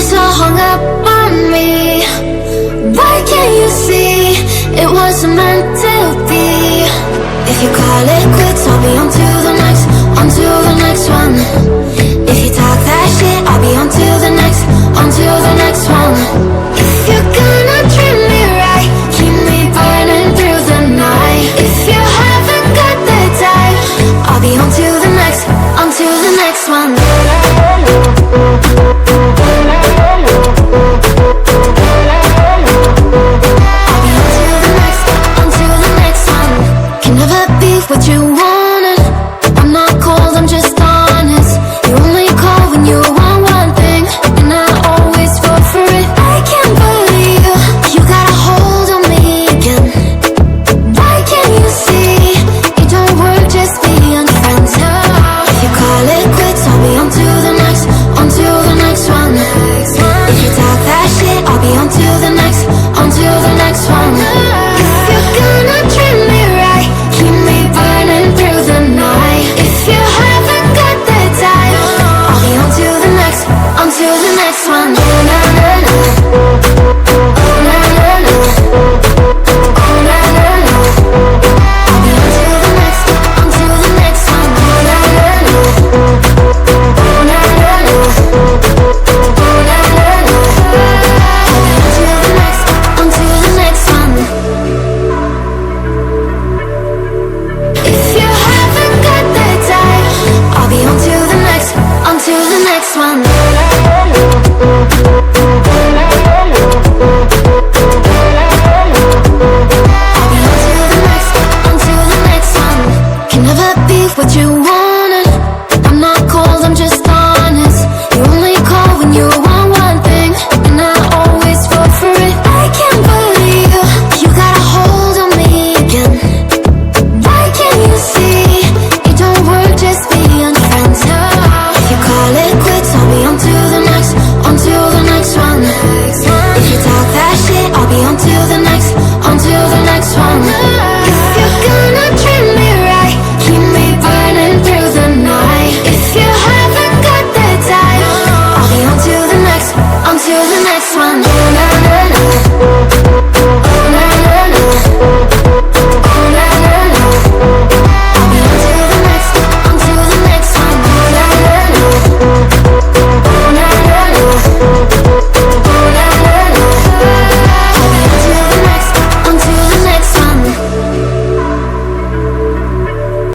so hung up on me. Why can't you see it wasn't meant to be? If you call it quits, I'll be on to the next, on to the next one. If you talk that shit, I'll be on to the next, on to the next one. If you're gonna treat me right, keep me burning through the night. If you haven't got the time, I'll be on to the next, on to the next one. What you wanted, I'm not cold, I'm just honest. You only call when you want one thing, and I always fall for it. I can't believe you got a hold on me again. Why can't you see it don't work just being friends? No. If you call it quits, I'll be on to the next, on to the next one. If you talk that shit, I'll be on to the next, on to the next one. If you're gonna treat me right, keep me burning through the night. If you haven't got the time, I'll be on to the next, on to the next one. Oh na na na, oh na na na, oh na na na. I'll be on to the next, on to the next one. Oh na na na, oh na na na, oh na na na. I'll be on to the next, on to the next one. If you haven't got the time, I'll be on to the next, on to the next one. I'll be on to the next, on to the next one. Can never be what you want.